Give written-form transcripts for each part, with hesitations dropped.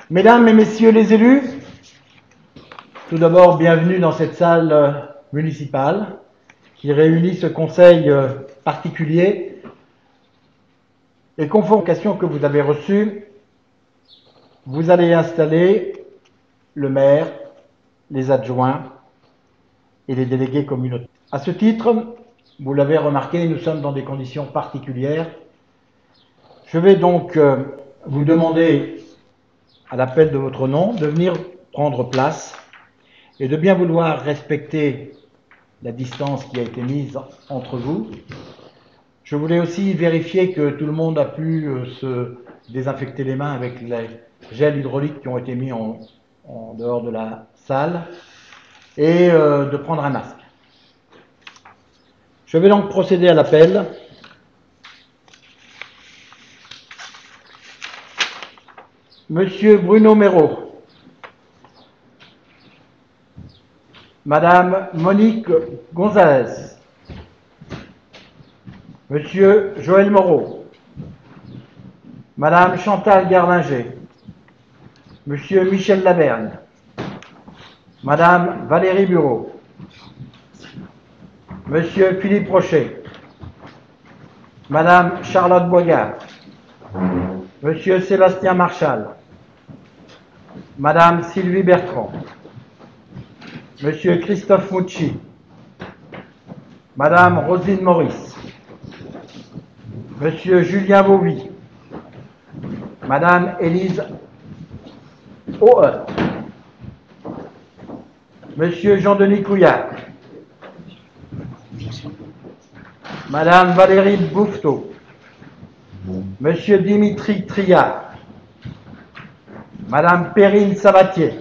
Mesdames et messieurs les élus, tout d'abord, bienvenue dans cette salle municipale qui réunit ce conseil particulier et convocation que vous avez reçue. Vous allez installer le maire, les adjoints et les délégués communautaires. À ce titre, vous l'avez remarqué, nous sommes dans des conditions particulières. Je vais donc vous demander, à l'appel de votre nom, de venir prendre place et de bien vouloir respecter la distance qui a été mise entre vous. Je voulais aussi vérifier que tout le monde a pu se désinfecter les mains avec les gels hydrauliques qui ont été mis en dehors de la salle et de prendre un masque. Je vais donc procéder à l'appel. Monsieur Bruno Méraud, Madame Monique Gonzalez, Monsieur Joël Moreau, Madame Chantal Garlinger, Monsieur Michel Lavergne, Madame Valérie Bureau, Monsieur Philippe Rocher, Madame Charlotte Boigard, Monsieur Sébastien Marchal, Madame Sylvie Bertrand, Monsieur Christophe Mouchy, Madame Rosine Maurice, Monsieur Julien Vauvy, Madame Élise Oe, Monsieur Jean-Denis Couillard, Madame Valérie Bouffetot, Monsieur Dimitri Triard, Madame Perrine Sabatier,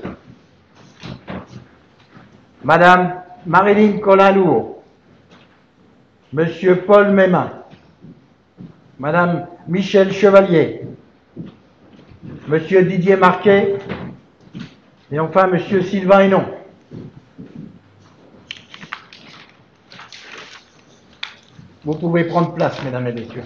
Madame Marilyn Colin-Louot, Monsieur Paul Mémin, Madame Michel Chevalier, Monsieur Didier Marquet et enfin Monsieur Sylvain Hénon. Vous pouvez prendre place, mesdames et messieurs.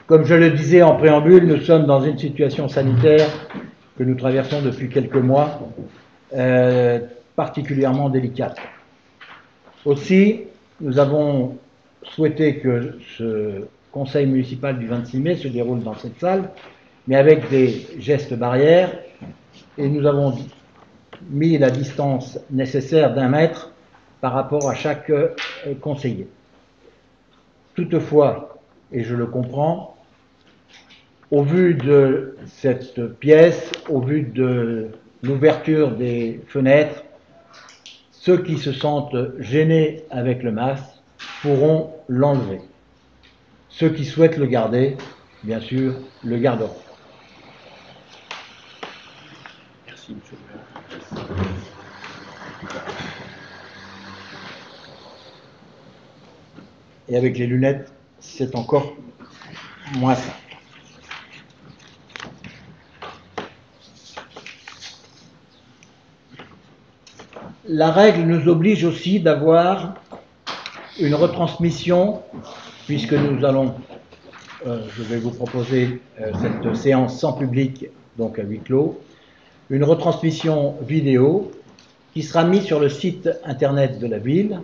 Comme je le disais en préambule, nous sommes dans une situation sanitaire que nous traversons depuis quelques mois, particulièrement délicate. Aussi, nous avons souhaité que ce conseil municipal du 26 mai se déroule dans cette salle, mais avec des gestes barrières, et nous avons mis la distance nécessaire d'1 mètre par rapport à chaque conseiller. Toutefois, et je le comprends, au vu de cette pièce, au vu de l'ouverture des fenêtres, ceux qui se sentent gênés avec le masque pourront l'enlever. Ceux qui souhaitent le garder, bien sûr, le garderont. Merci, monsieur le maire. Et avec les lunettes, c'est encore moins simple. La règle nous oblige aussi d'avoir une retransmission, puisque nous allons, je vais vous proposer cette séance sans public, donc à huis clos, une retransmission vidéo qui sera mise sur le site internet de la ville,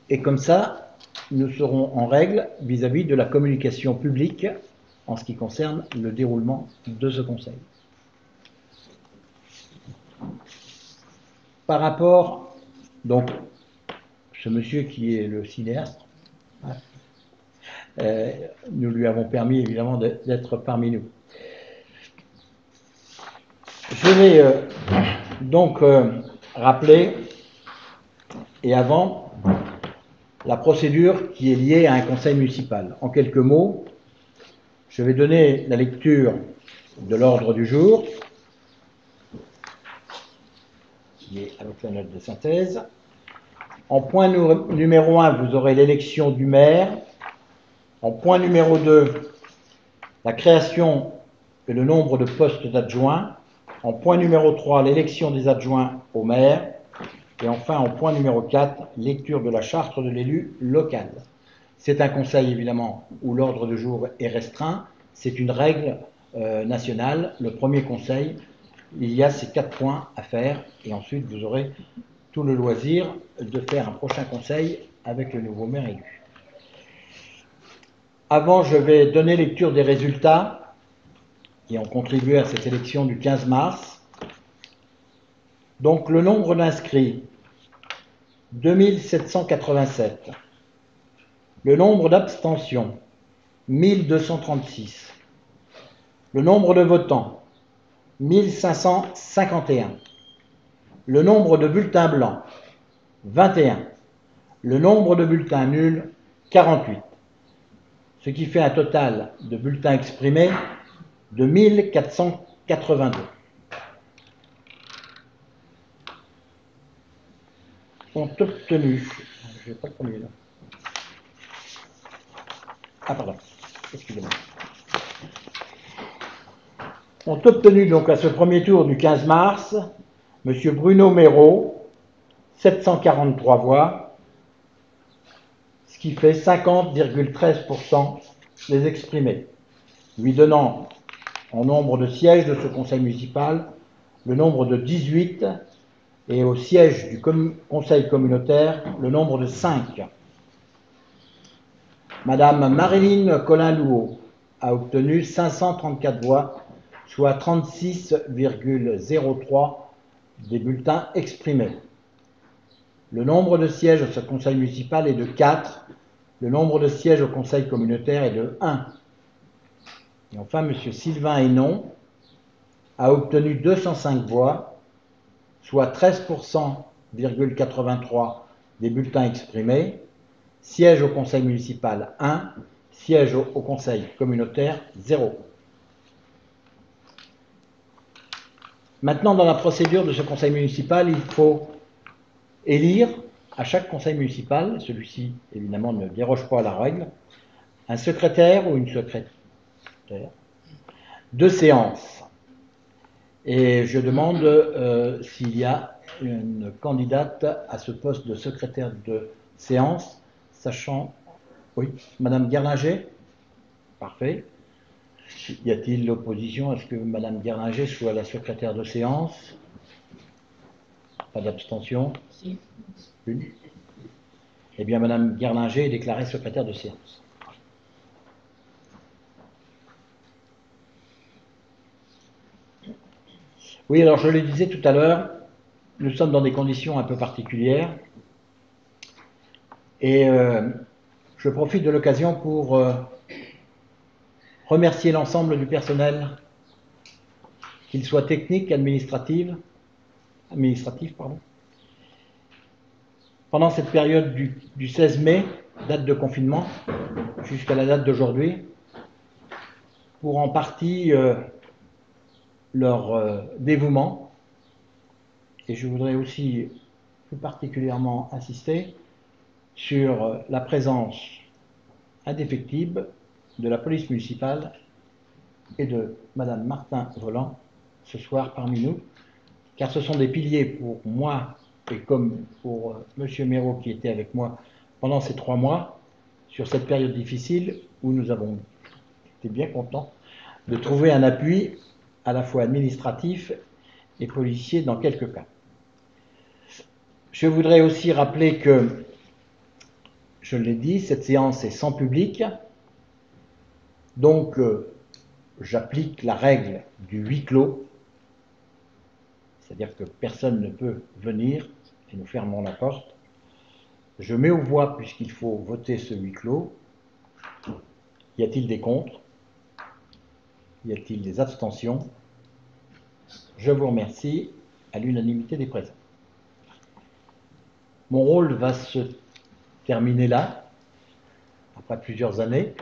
et comme ça, nous serons en règle vis-à-vis de la communication publique en ce qui concerne le déroulement de ce conseil. Par rapport, donc, ce monsieur qui est le cinéaste, nous lui avons permis évidemment d'être parmi nous. Je vais donc rappeler et avant la procédure qui est liée à un conseil municipal. En quelques mots, je vais donner la lecture de l'ordre du jour, qui est avec la note de synthèse. En point numéro 1, vous aurez l'élection du maire. En point numéro 2, la création et le nombre de postes d'adjoints. En point numéro 3, l'élection des adjoints au maire. Et enfin, en point numéro 4, lecture de la charte de l'élu local. C'est un conseil, évidemment, où l'ordre du jour est restreint. C'est une règle nationale. Le premier conseil, il y a ces 4 points à faire. Et ensuite, vous aurez tout le loisir de faire un prochain conseil avec le nouveau maire élu. Avant, je vais donner lecture des résultats qui ont contribué à cette élection du 15 mars. Donc, le nombre d'inscrits, 2787. Le nombre d'abstentions, 1236. Le nombre de votants, 1551. Le nombre de bulletins blancs, 21. Le nombre de bulletins nuls, 48. Ce qui fait un total de bulletins exprimés de 1482. Ont obtenu, je n'ai pas le premier là. Ah pardon, excusez-moi. Ont obtenu donc à ce premier tour du 15 mars, M. Bruno Méraud, 743 voix, ce qui fait 50,13% des exprimés, lui donnant en nombre de sièges de ce conseil municipal le nombre de 18 et au siège du conseil communautaire le nombre de 5. Madame Marilyn Colin-Louot a obtenu 534 voix, soit 36,03% des bulletins exprimés. Le nombre de sièges à ce conseil municipal est de 4. Le nombre de sièges au conseil communautaire est de 1. Et enfin, M. Sylvain Hénon a obtenu 205 voix, soit 13,83% des bulletins exprimés. Siège au conseil municipal 1, siège au conseil communautaire 0. Maintenant, dans la procédure de ce conseil municipal, il faut élire à chaque conseil municipal, celui-ci évidemment ne déroge pas à la règle, un secrétaire ou une secrétaire de séance. Et je demande s'il y a une candidate à ce poste de secrétaire de séance, sachant... Oui, Madame Guerlinger. Parfait. Y a-t-il l'opposition à ce que Madame Guerlinger soit la secrétaire de séance? Pas d'abstention? Si. Une. Eh bien, Madame Guerlinger est déclarée secrétaire de séance. Oui, alors je le disais tout à l'heure, nous sommes dans des conditions un peu particulières et je profite de l'occasion pour remercier l'ensemble du personnel, qu'il soit technique, administratif, pendant cette période du 16 mai, date de confinement, jusqu'à la date d'aujourd'hui, pour en partie leur dévouement. Et je voudrais aussi plus particulièrement insister sur la présence indéfectible de la police municipale et de Madame Martin Voland ce soir parmi nous, car ce sont des piliers pour moi et comme pour Monsieur Méraud qui était avec moi pendant ces 3 mois, sur cette période difficile où nous avons été bien contents de trouver un appui à la fois administratif et policier dans quelques cas. Je voudrais aussi rappeler que, je l'ai dit, cette séance est sans public, donc j'applique la règle du huis clos, c'est-à-dire que personne ne peut venir et nous fermons la porte. Je mets aux voix, puisqu'il faut voter ce huis clos. Y a-t-il des contre? Y a-t-il des abstentions? Je vous remercie à l'unanimité des présents. mon rôle va se terminer là, après plusieurs années,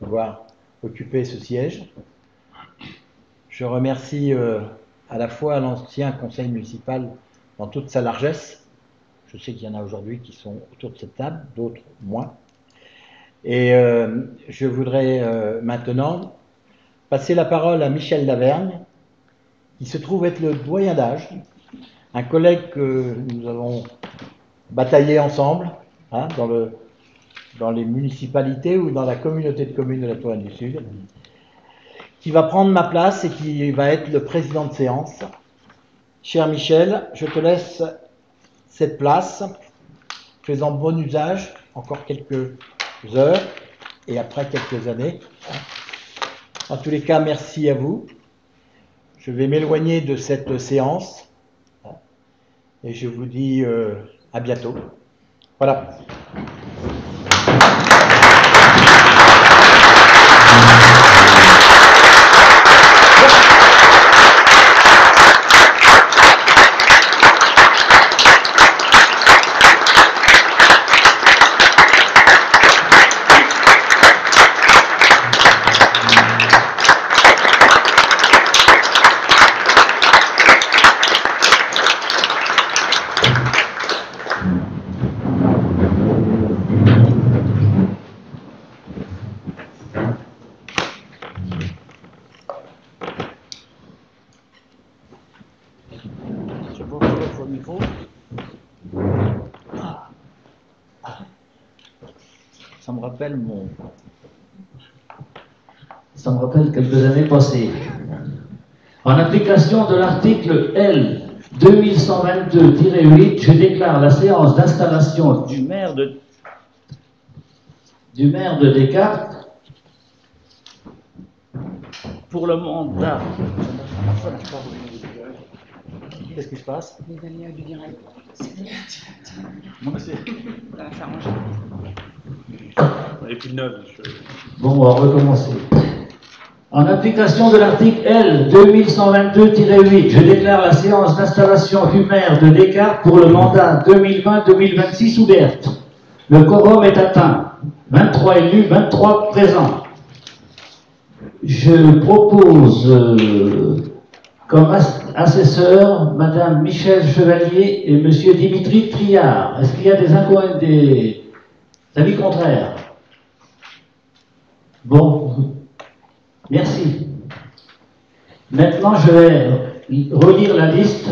d'avoir occupé ce siège. Je remercie à la fois l'ancien conseil municipal dans toute sa largesse. Je sais qu'il y en a aujourd'hui qui sont autour de cette table, d'autres moins. Et je voudrais maintenant passer la parole à Michel Lavergne, qui se trouve être le doyen d'âge, un collègue que nous avons bataillé ensemble hein, dans les municipalités ou dans la communauté de communes de la Touraine du Sud, qui va prendre ma place et qui va être le président de séance. Cher Michel, je te laisse cette place, faisant bon usage, encore quelques heures et après quelques années. En tous les cas, merci à vous. Je vais m'éloigner de cette séance et je vous dis à bientôt. Voilà. Ça me rappelle quelques années passées. En application de l'article L 2122-8, je déclare la séance d'installation du maire de Descartes pour le mandat. Qu'est-ce qui se passe? Les aléas du direct. Moi aussi. Ça va s'arranger. Et puis 9. Bon, on va recommencer. En application de l'article L 2122-8, je déclare la séance d'installation du maire de Descartes pour le mandat 2020-2026 ouverte. Le quorum est atteint. 23 élus, 23 présents. Je propose comme assesseurs Madame Michel Chevalier et Monsieur Dimitri Triard. Est-ce qu'il y a des avis contraires? Bon, merci. Maintenant, je vais relire la liste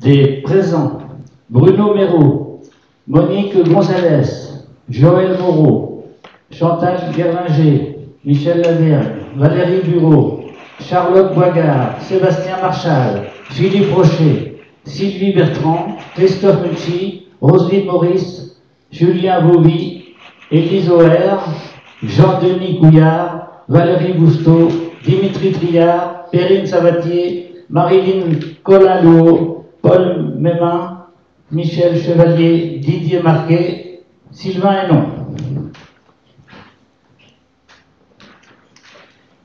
des présents. Bruno Méraud, Monique Gonzalez, Joël Moreau, Chantal Guerlinger, Michel Lavergne, Valérie Bureau, Charlotte Boigard, Sébastien Marchal, Philippe Rocher, Sylvie Bertrand, Christophe Mucci, Roselyne Maurice, Julien Bovy, Élise Oher, Jean-Denis Couillard, Valérie Bousteau, Dimitri Triard, Perrine Savatier, Marilyn Colin-Louot, Paul Mémin, Michel Chevalier, Didier Marquet, Sylvain Hénon.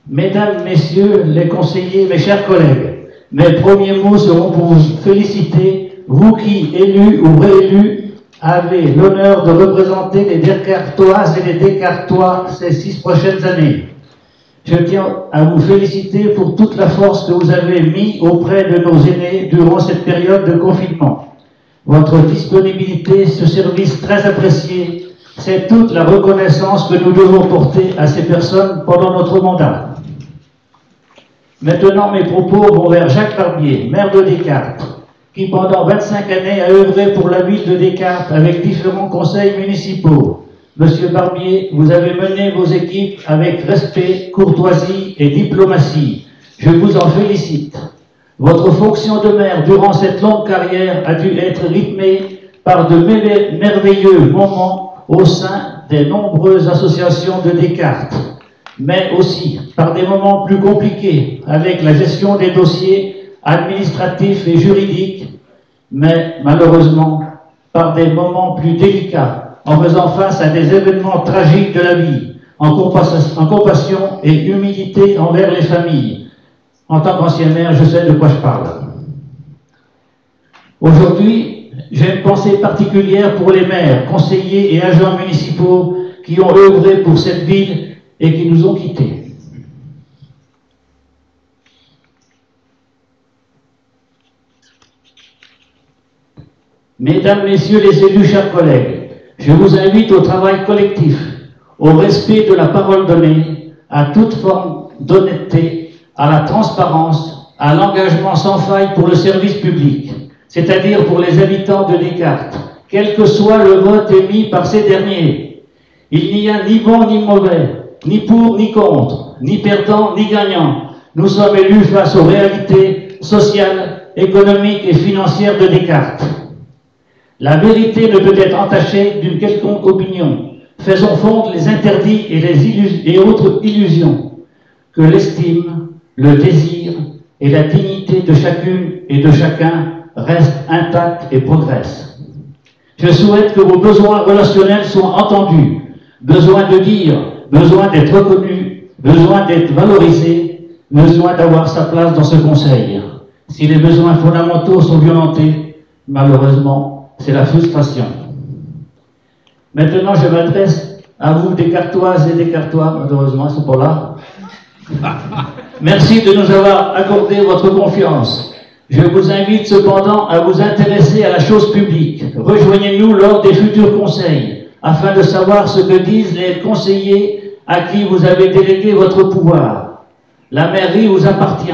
Mesdames, Messieurs les conseillers, mes chers collègues, mes premiers mots seront pour vous féliciter, vous qui, élus ou réélus, avez l'honneur de représenter les Descartoises et les Descartois ces 6 prochaines années. Je tiens à vous féliciter pour toute la force que vous avez mis auprès de nos aînés durant cette période de confinement. Votre disponibilité, ce service très apprécié, c'est toute la reconnaissance que nous devons porter à ces personnes pendant notre mandat. Maintenant, mes propos vont vers Jacques Barbier, maire de Descartes, qui pendant 25 années a œuvré pour la ville de Descartes avec différents conseils municipaux. Monsieur Barbier, vous avez mené vos équipes avec respect, courtoisie et diplomatie. Je vous en félicite. Votre fonction de maire durant cette longue carrière a dû être rythmée par de merveilleux moments au sein des nombreuses associations de Descartes, mais aussi par des moments plus compliqués avec la gestion des dossiers administratifs et juridiques, mais malheureusement par des moments plus délicats en faisant face à des événements tragiques de la vie, en compassion et humilité envers les familles. En tant qu'ancien maire, je sais de quoi je parle. Aujourd'hui, J'ai une pensée particulière pour les maires, conseillers et agents municipaux qui ont œuvré pour cette ville et qui nous ont quittés. Mesdames, Messieurs les élus, chers collègues, je vous invite au travail collectif, au respect de la parole donnée, à toute forme d'honnêteté, à la transparence, à l'engagement sans faille pour le service public, c'est-à-dire pour les habitants de Descartes, quel que soit le vote émis par ces derniers. Il n'y a ni bon ni mauvais, ni pour ni contre, ni perdant ni gagnant. Nous sommes élus face aux réalités sociales, économiques et financières de Descartes. La vérité ne peut être entachée d'une quelconque opinion. Faisons fondre les interdits et autres illusions. Que l'estime, le désir et la dignité de chacune et de chacun restent intacts et progressent. Je souhaite que vos besoins relationnels soient entendus. Besoin de dire, besoin d'être reconnu, besoin d'être valorisé, besoin d'avoir sa place dans ce conseil. Si les besoins fondamentaux sont violentés, malheureusement, c'est la frustration. Maintenant, je m'adresse à vous, Descartoises et Descartois, malheureusement, ils ne sont pas là. Merci de nous avoir accordé votre confiance. Je vous invite cependant à vous intéresser à la chose publique. Rejoignez-nous lors des futurs conseils, afin de savoir ce que disent les conseillers à qui vous avez délégué votre pouvoir. La mairie vous appartient.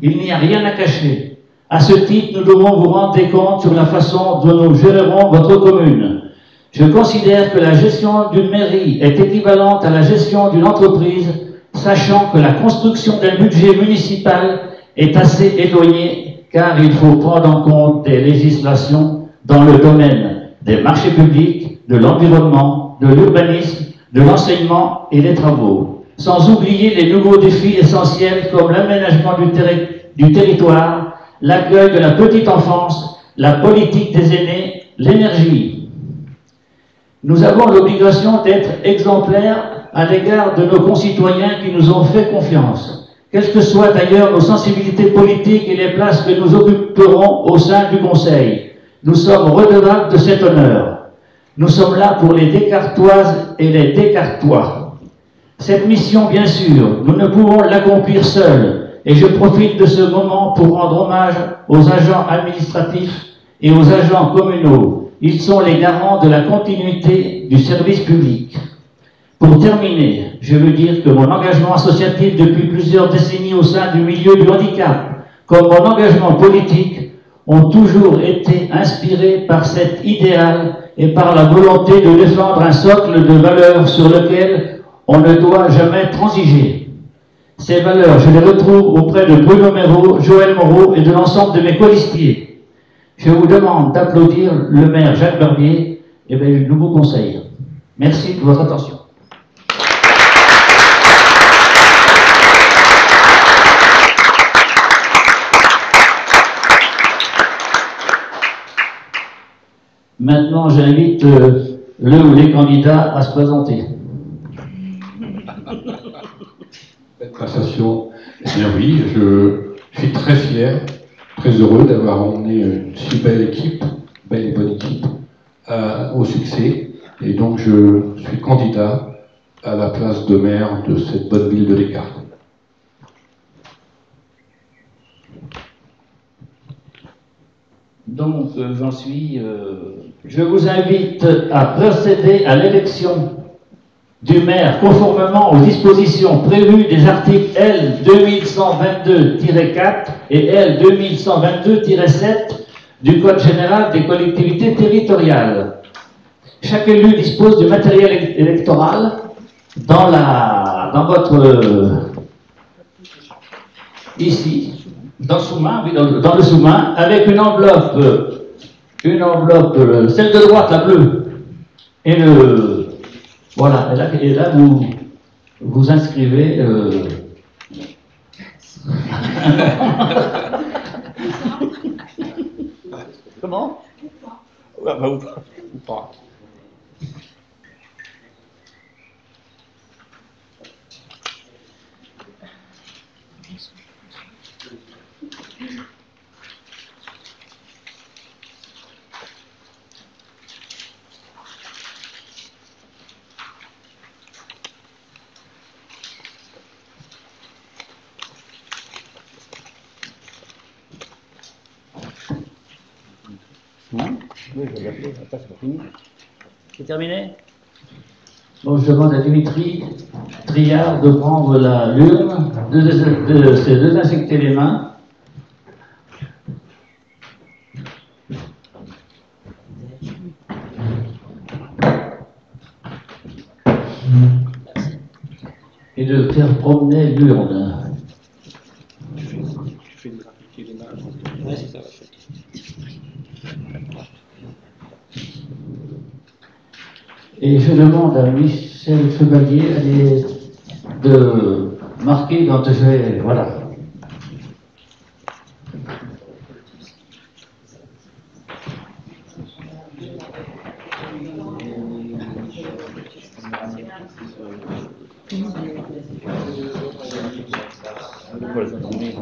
Il n'y a rien à cacher. À ce titre, nous devons vous rendre des comptes sur la façon dont nous gérerons votre commune. Je considère que la gestion d'une mairie est équivalente à la gestion d'une entreprise, sachant que la construction d'un budget municipal est assez éloignée, car il faut prendre en compte des législations dans le domaine des marchés publics, de l'environnement, de l'urbanisme, de l'enseignement et des travaux, sans oublier les nouveaux défis essentiels comme l'aménagement du territoire, l'accueil de la petite enfance, la politique des aînés, l'énergie. Nous avons l'obligation d'être exemplaires à l'égard de nos concitoyens qui nous ont fait confiance, quelles que soient d'ailleurs nos sensibilités politiques et les places que nous occuperons au sein du Conseil. Nous sommes redevables de cet honneur. Nous sommes là pour les Descartoises et les Descartois. Cette mission, bien sûr, nous ne pouvons l'accomplir seuls. Et je profite de ce moment pour rendre hommage aux agents administratifs et aux agents communaux. Ils sont les garants de la continuité du service public. Pour terminer, je veux dire que mon engagement associatif depuis plusieurs décennies au sein du milieu du handicap, comme mon engagement politique, ont toujours été inspirés par cet idéal et par la volonté de défendre un socle de valeurs sur lequel on ne doit jamais transiger. Ces valeurs, je les retrouve auprès de Bruno Méraud, Joël Moreau et de l'ensemble de mes colistiers. Je vous demande d'applaudir le maire Jacques Barbier et le nouveau conseil. Merci de votre attention. Maintenant, j'invite le ou les candidats à se présenter. Passation. Eh bien oui, je suis très fier, très heureux d'avoir emmené une si belle équipe, belle et bonne équipe, au succès. Et donc je suis candidat à la place de maire de cette bonne ville de Descartes. Donc j'en suis... je vous invite à procéder à l'élection du maire conformément aux dispositions prévues des articles L 2122-4 et L 2122-7 du Code général des collectivités territoriales. Chaque élu dispose du matériel électoral dans votre... ici, dans le sous-main, oui, dans le sous-main, avec une enveloppe, celle de droite, la bleue, et le... Voilà, et là vous inscrivez... Comment? Ouais, bah, ou pas. Oui, je vais l'appeler. Après, c'est pas fini. C'est terminé? Bon, je demande à Dimitri Triard de prendre l'urne, de se désinfecter les mains. Et de faire promener l'urne. Tu fais désinfecter les mains. Ouais, c'est ça, va faire. Et je demande à Michel Chevalier de marquer quand je vais. Voilà. Pour les endormir.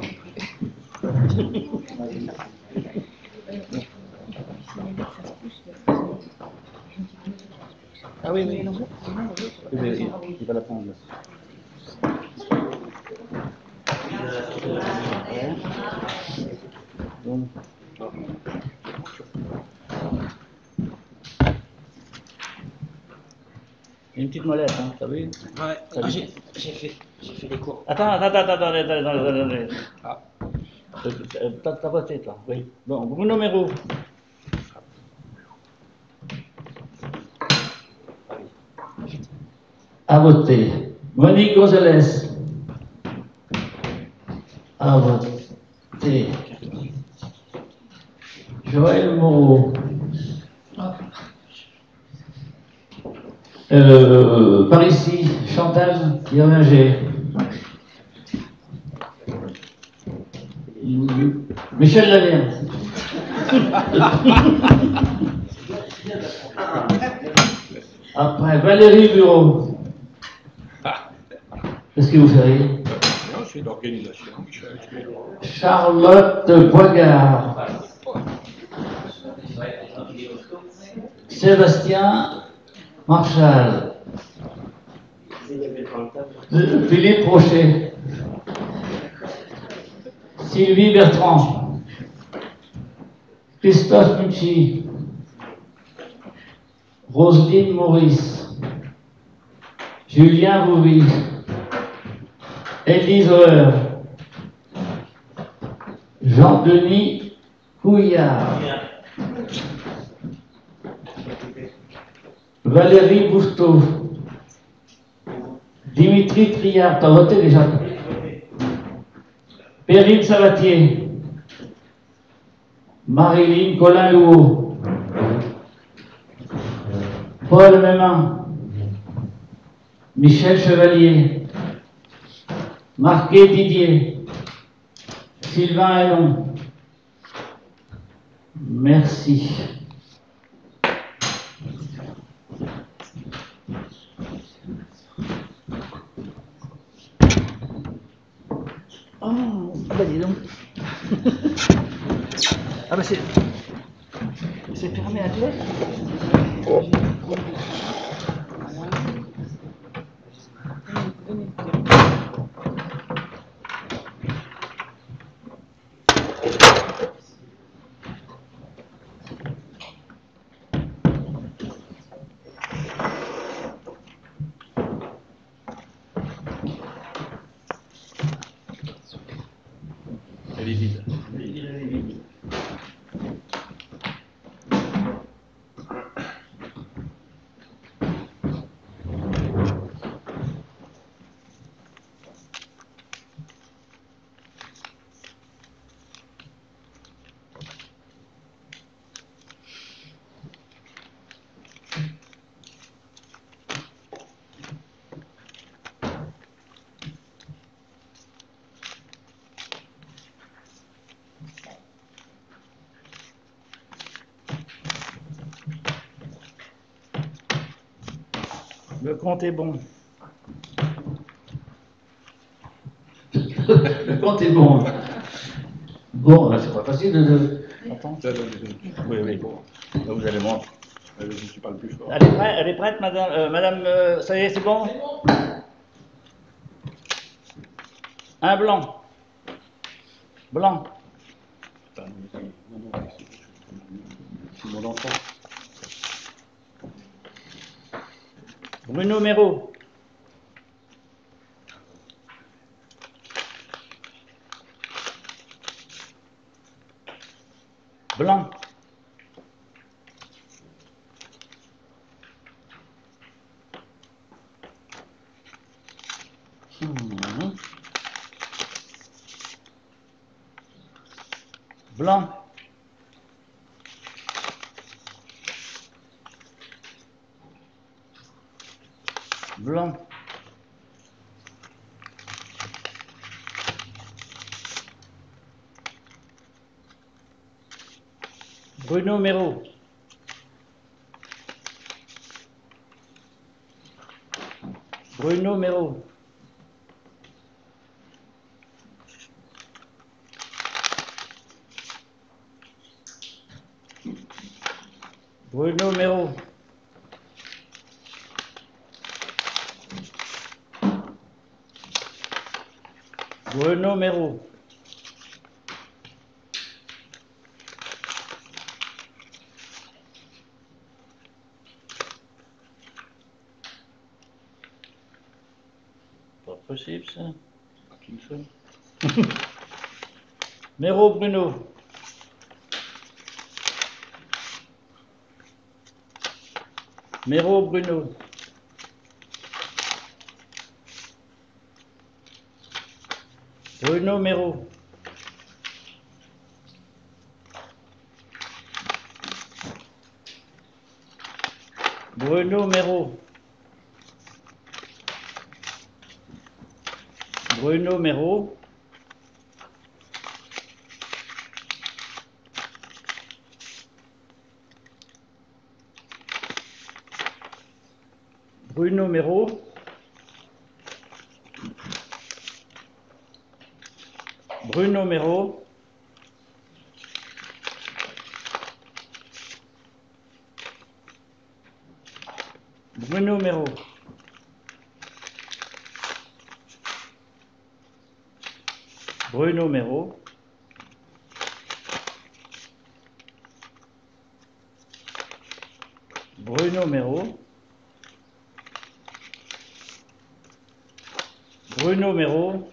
Ah oui, oui. Il va la prendre. Donc, une petite molette, hein, t'as vu? Ouais, j'ai fait des cours. Attends. Ah. T'as voté, toi? Oui. Bon, Bruno Mérou. À voter. Monique Gonzalez. À voter. Joël Moreau. Par ici, Chantal Yerminger. Michel Laverne. Après, Valérie Bureau. Qu'est-ce qui vous fait rire? Non, c'est l'organisation. Charlotte Boigard. Sébastien Marchal. Philippe Rocher. Sylvie Bertrand. Christophe Mucci. Roselyne Maurice. Julien Bouvy. Élise Auer. Jean-Denis Couillard. Valérie Bousteau. Dimitri Triard, t'as voté déjà? Perrine Sabatier. Marilyn Colin-Louot. Paul Mémin. Michel Chevalier. Marquet Didier. Sylvain Hénon. Merci. Oh, ah bah dis donc. Ah bah c'est fermé à clé. Elle est vide. Le compte est bon. Le compte est bon. Bon, là, c'est pas facile de... Attends. Oui, Oui. Là, vous allez voir. Je ne suis pas le plus fort. Elle est prête, madame, ça y est, c'est bon? Un blanc. Blanc. mon enfant. Bruno Méraud. Blanc. Blanc. Blanc. Bruno Méraud. Bruno Méraud. Bruno Méraud. Bruno Méraud. Pas possible ça. Qu'une seule. Méraud Bruno. Méraud Bruno. Bruno Méraud. Bruno Méraud. Bruno Méraud. Bruno Méraud. Bruno Méraud. Bruno Méraud. Bruno Méraud. Bruno Méraud. Bruno Méraud.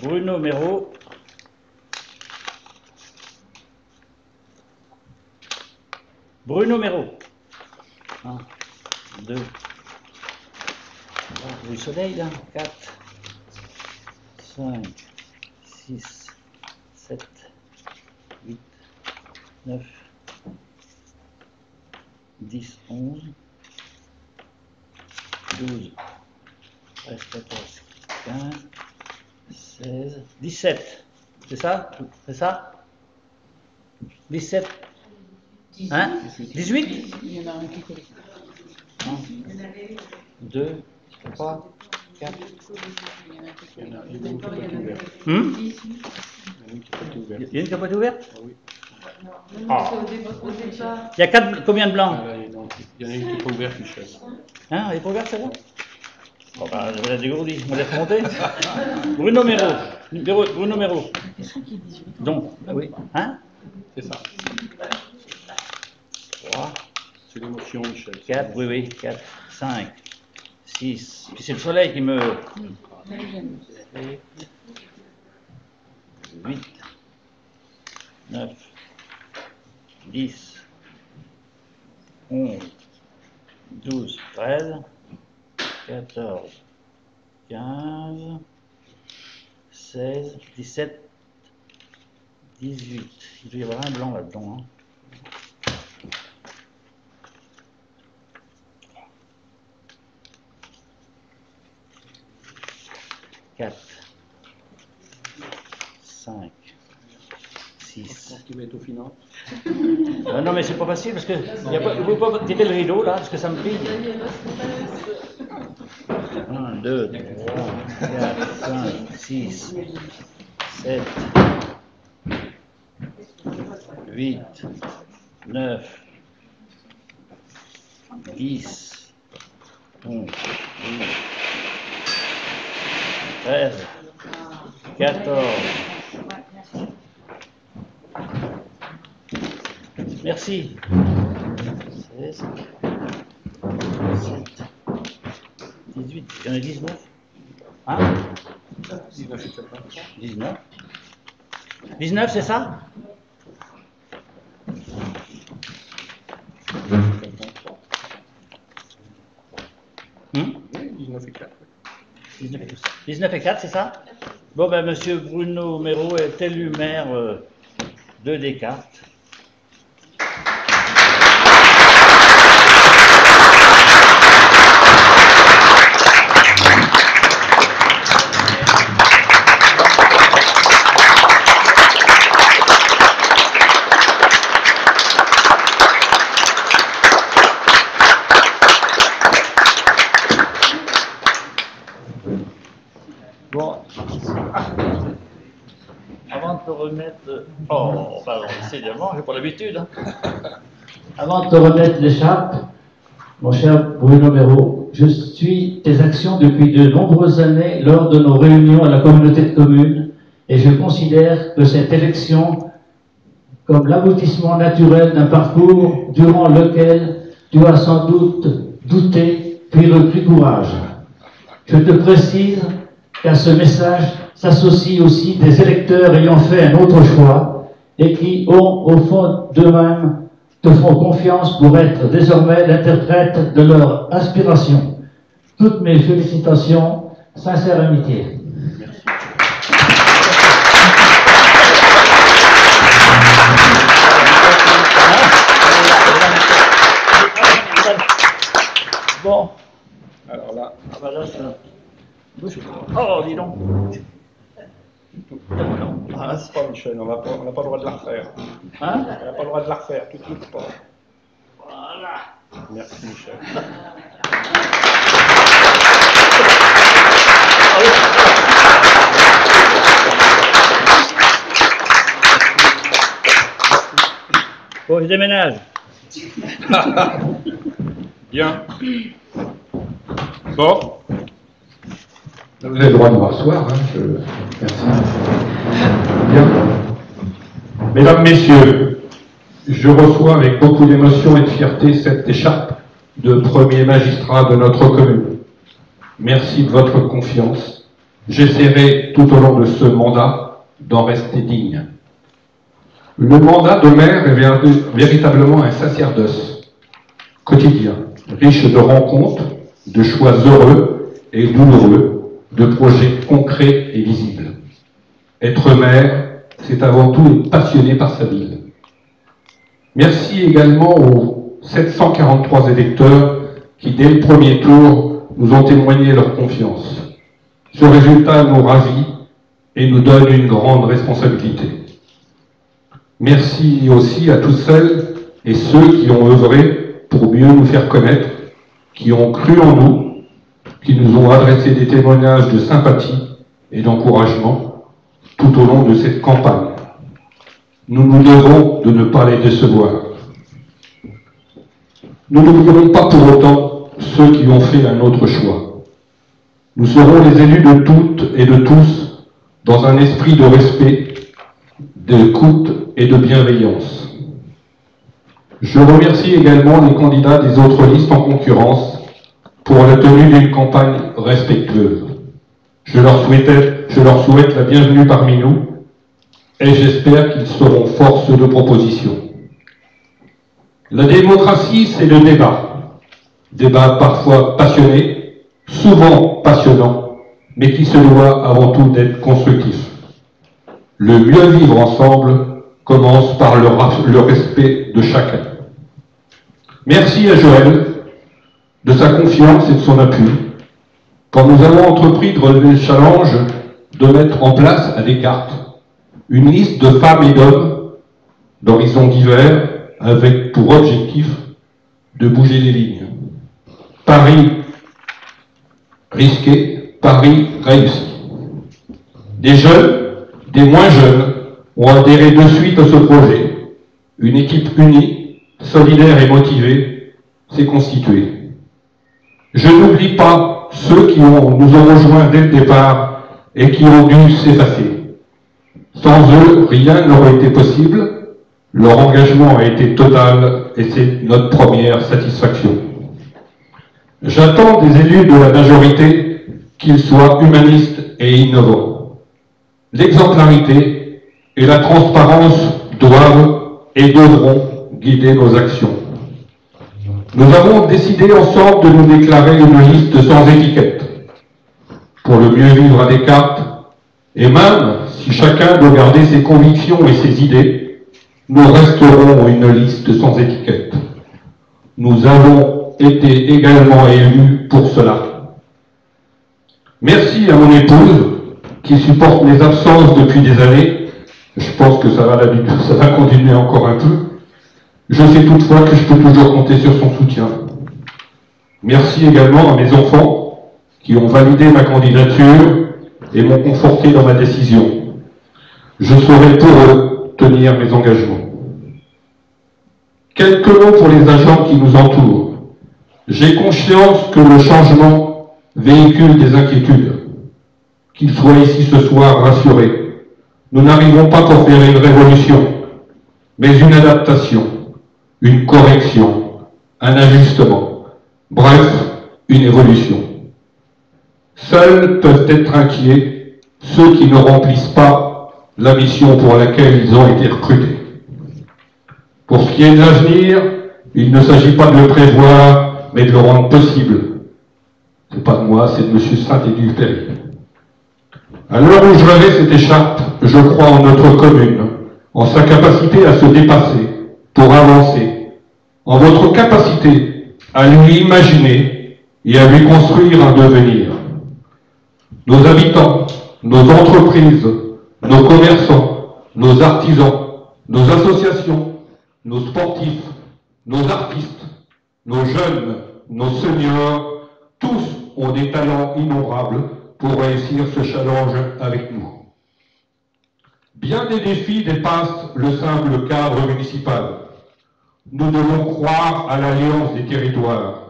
Bruno Méraud. Bruno Méraud. 1, 2, 3, le soleil là. 4, 5, 6, 7, 8, 9, 10, 11, 12, 13, 14, 15, 16, 17. C'est ça? C'est ça? 17. Hein? 18? Il y en a un qui connaît. 1, 2, 3, 4. Il y en a une qui n'a pas été ouverte. Il Il y en a une qui n'a pas été ouverte. y a une qui n'a pas été ouverte? Ah oui. Ah. Au départ. Il y a combien de blancs? Ah, là, non, il y en a une qui n'est pas ouverte, Michel. Hein? Elle est pas ouverte celle-là? Bon bah, je la dégourdis. On laisse monter. Bruno Méraud. Bruno Méraud. Donc, oui. Hein? C'est ça. 3, C'est l'émotion, Michel. 4, oui, 4, 5, 6. Puis c'est le soleil qui me... 8, 9, 10, 11, 12, 13, 14, 15, 16, 17, 18. Il doit y avoir un blanc là-dedans. Hein. 4, 5, 6. Qui va être au final. Non mais c'est pas facile parce que vous pouvez pas tirer le rideau là parce que ça me brille. 1, 2, 3, 4, 5, 6, 7, 8, 9, 10, 11, 12, 13, 14. Merci. 16, 17, 18, il y en a 19. Hein 19. 19, c'est ça? Hmm 19 et 4, c'est ça? Bon, ben, monsieur Bruno Méraud est élu maire de Descartes. Bon, avant de te remettre... Oh, pardon, décidément, j'ai pas l'habitude. Hein. Avant de te remettre l'écharpe, mon cher Bruno Méraud, je suis tes actions depuis de nombreuses années lors de nos réunions à la communauté de communes et je considère que cette élection comme l'aboutissement naturel d'un parcours durant lequel tu as sans doute douté puis repris courage. Je te précise qu'à ce message s'associent aussi des électeurs ayant fait un autre choix et qui ont au fond d'eux-mêmes te font confiance pour être désormais l'interprète de leur aspiration. Toutes mes félicitations, sincère amitié. Bon. Alors là, Ah bah là, ça... Oh, dis donc. ah, c'est pas Michel, on n'a pas le droit de la refaire. Hein? On n'a pas le droit de la refaire, tout de suite pas. Voilà. Merci Michel. Bon, je déménage. Bien. Bon. Vous avez le droit de m'asseoir, hein, merci. Bien. Mesdames, Messieurs, je reçois avec beaucoup d'émotion et de fierté cette écharpe de premier magistrat de notre commune. Merci de votre confiance. J'essaierai tout au long de ce mandat d'en rester digne. Le mandat de maire est véritablement un sacerdoce quotidien, riche de rencontres, de choix heureux et douloureux, de projets concrets et visibles. Être maire, c'est avant tout être passionné par sa ville. Merci également aux 743 électeurs qui, dès le premier tour, nous ont témoigné leur confiance. Ce résultat nous ravit et nous donne une grande responsabilité. Merci aussi à toutes celles et ceux qui ont œuvré pour mieux nous faire connaître, qui ont cru en nous, qui nous ont adressé des témoignages de sympathie et d'encouragement tout au long de cette campagne. Nous nous devons de ne pas les décevoir. Nous n'oublierons pas pour autant ceux qui ont fait un autre choix. Nous serons les élus de toutes et de tous dans un esprit de respect, d'écoute et de bienveillance. Je remercie également les candidats des autres listes en concurrence pour la tenue d'une campagne respectueuse. Je leur souhaite la bienvenue parmi nous et j'espère qu'ils seront force de proposition. La démocratie, c'est le débat. Débat parfois passionné, souvent passionnant, mais qui se doit avant tout d'être constructif. Le mieux vivre ensemble commence par le respect de chacun. Merci à Joël de sa confiance et de son appui quand nous avons entrepris de relever le challenge de mettre en place à Descartes une liste de femmes et d'hommes d'horizons divers avec pour objectif de bouger les lignes. Paris risqué, Paris réussi. Des jeunes, des moins jeunes ont adhéré de suite à ce projet. Une équipe unie, solidaire et motivée s'est constituée. Je n'oublie pas ceux qui nous ont rejoints dès le départ et qui ont dû s'effacer. Sans eux, rien n'aurait été possible. Leur engagement a été total et c'est notre première satisfaction. J'attends des élus de la majorité qu'ils soient humanistes et innovants. L'exemplarité et la transparence doivent et devront guider nos actions. Nous avons décidé ensemble de nous déclarer une liste sans étiquette pour le mieux vivre à Descartes, et même si chacun doit garder ses convictions et ses idées, nous resterons une liste sans étiquette. Nous avons été également élus pour cela. Merci à mon épouse qui supporte mes absences depuis des années. Je pense que ça va continuer encore un peu. Je sais toutefois que je peux toujours compter sur son soutien. Merci également à mes enfants qui ont validé ma candidature et m'ont conforté dans ma décision. Je saurai pour eux tenir mes engagements. Quelques mots pour les agents qui nous entourent. J'ai conscience que le changement véhicule des inquiétudes. Qu'ils soient ici ce soir rassurés. Nous n'arrivons pas pour faire une révolution, mais une adaptation, une correction, un ajustement, bref, une évolution. Seuls peuvent être inquiets ceux qui ne remplissent pas la mission pour laquelle ils ont été recrutés. Pour ce qui est de l'avenir, il ne s'agit pas de le prévoir, mais de le rendre possible. Ce n'est pas de moi, c'est de M. Saint-Exupéry. À l'heure où je rêvais cette écharpe, je crois en notre commune, en sa capacité à se dépasser, pour avancer, en votre capacité à lui imaginer et à lui construire un devenir. Nos habitants, nos entreprises, nos commerçants, nos artisans, nos associations, nos sportifs, nos artistes, nos jeunes, nos seniors, tous ont des talents innombrables pour réussir ce challenge avec nous. Bien des défis dépassent le simple cadre municipal. Nous devons croire à l'alliance des territoires.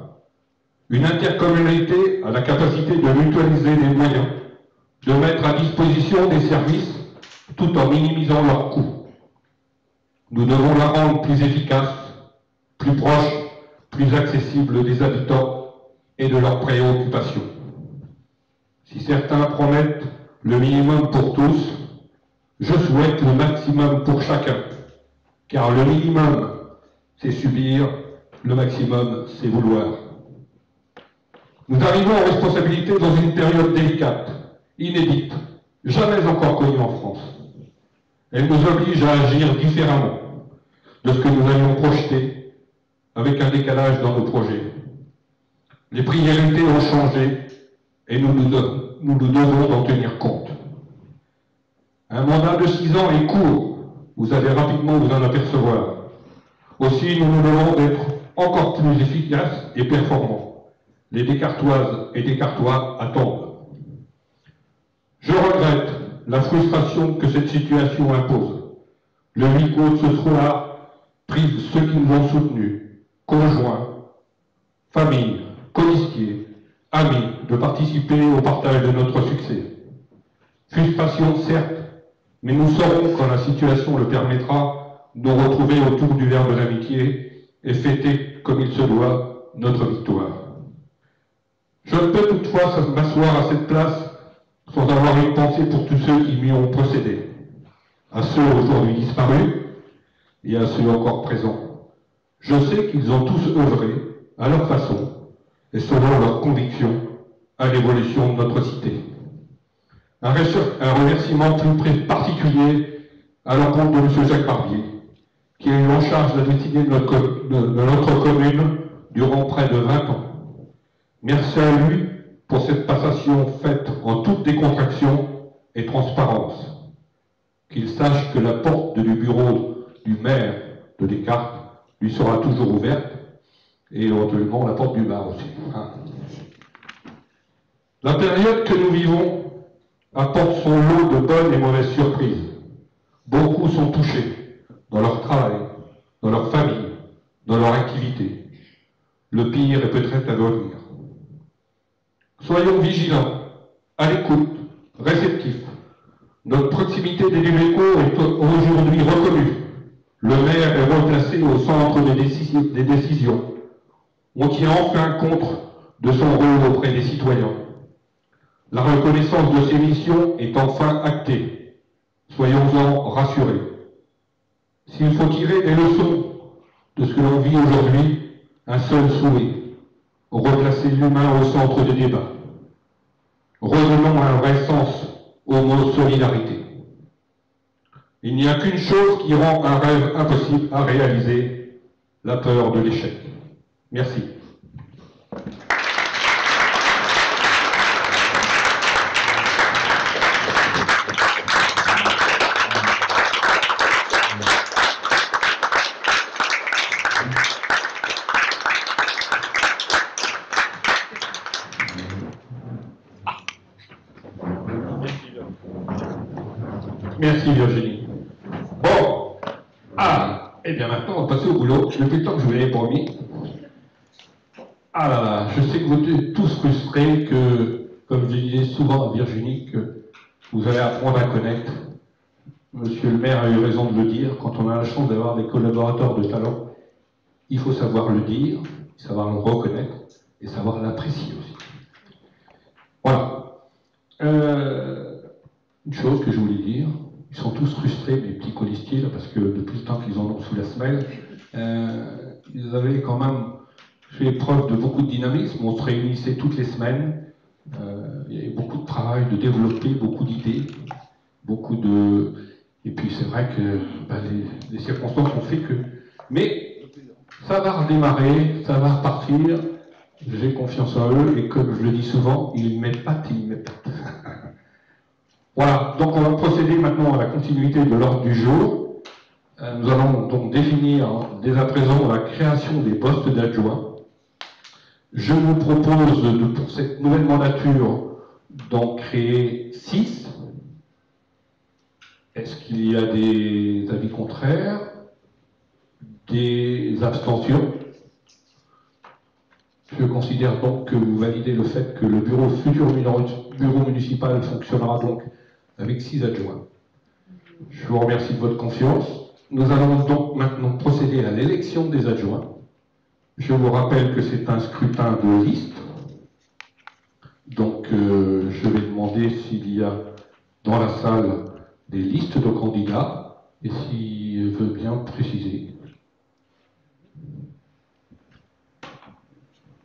Une intercommunalité a la capacité de mutualiser les moyens, de mettre à disposition des services tout en minimisant leurs coûts. Nous devons la rendre plus efficace, plus proche, plus accessible des habitants et de leurs préoccupations. Si certains promettent le minimum pour tous, je souhaite le maximum pour chacun, car le minimum, c'est subir, le maximum, c'est vouloir. Nous arrivons en responsabilité dans une période délicate, inédite, jamais encore connue en France. Elle nous oblige à agir différemment de ce que nous avions projeté, avec un décalage dans nos projets. Les priorités ont changé et nous devons en tenir compte. Un mandat de 6 ans est court, vous allez rapidement vous en apercevoir. Aussi, nous nous devons d'être encore plus efficaces et performants. Les Descartoises et Descartois attendent. Je regrette la frustration que cette situation impose. Le huis clos de ce soir prive ceux qui nous ont soutenus, conjoints, familles, colistiers, amis, de participer au partage de notre succès. Frustration, certes, mais nous saurons, quand la situation le permettra, nous retrouver autour du verre de l'amitié et fêter, comme il se doit, notre victoire. Je ne peux toutefois m'asseoir à cette place sans avoir une pensée pour tous ceux qui m'y ont précédé, à ceux aujourd'hui disparus et à ceux encore présents. Je sais qu'ils ont tous œuvré, à leur façon et selon leurs convictions, à l'évolution de notre cité. Un remerciement plus particulier à l'encontre de M. Jacques Barbier, qui a eu en charge la destinée de notre commune durant près de 20 ans. Merci à lui pour cette passation faite en toute décontraction et transparence. Qu'il sache que la porte du bureau du maire de Descartes lui sera toujours ouverte, et éventuellement la porte du bar aussi. La période que nous vivons apporte son lot de bonnes et mauvaises surprises. Beaucoup sont touchés dans leur travail, dans leur famille, dans leur activité. Le pire est peut-être à venir. Soyons vigilants, à l'écoute, réceptifs légitimité des élus locaux est aujourd'hui reconnue. Le maire est replacé au centre des décisions. On tient enfin compte de son rôle auprès des citoyens. La reconnaissance de ses missions est enfin actée. Soyons-en rassurés. S'il faut tirer des leçons de ce que l'on vit aujourd'hui, un seul souhait: replacer l'humain au centre des débats. Revenons à un vrai sens au mot solidarité. Il n'y a qu'une chose qui rend un rêve impossible à réaliser: la peur de l'échec. Merci. Merci Virginie. Bon, et bien maintenant on va passer au boulot. Depuis le temps que je vous l'avais promis. Ah là là, je sais que vous êtes tous frustrés que, comme je disais souvent à Virginie, que vous allez apprendre à connaître. Monsieur le maire a eu raison de le dire, quand on a la chance d'avoir des collaborateurs de talent, il faut savoir le dire, savoir le reconnaître et savoir l'apprécier aussi. Voilà. Une chose que je voulais dire, ils sont tous frustrés, mes petits colistiers, là, parce que depuis le temps qu'ils en ont sous la semelle, ils avaient quand même fait preuve de beaucoup de dynamisme. On se réunissait toutes les semaines, il y avait beaucoup de travail, de développer, beaucoup d'idées, beaucoup de... Et puis c'est vrai que les circonstances ont fait que... Mais ça va redémarrer, ça va repartir, j'ai confiance en eux, et comme je le dis souvent, ils m'épatent, ils m'épatent. Voilà, donc on va procéder maintenant à la continuité de l'ordre du jour. Nous allons donc définir dès à présent la création des postes d'adjoints. Je vous propose pour cette nouvelle mandature d'en créer 6. Est-ce qu'il y a des avis contraires? Des abstentions? Je considère donc que vous validez le fait que le futur bureau municipal fonctionnera donc avec 6 adjoints. Je vous remercie de votre confiance. Nous allons donc maintenant procéder à l'élection des adjoints. Je vous rappelle que c'est un scrutin de liste. Donc je vais demander s'il y a dans la salle des listes de candidats et s'il veut bien préciser.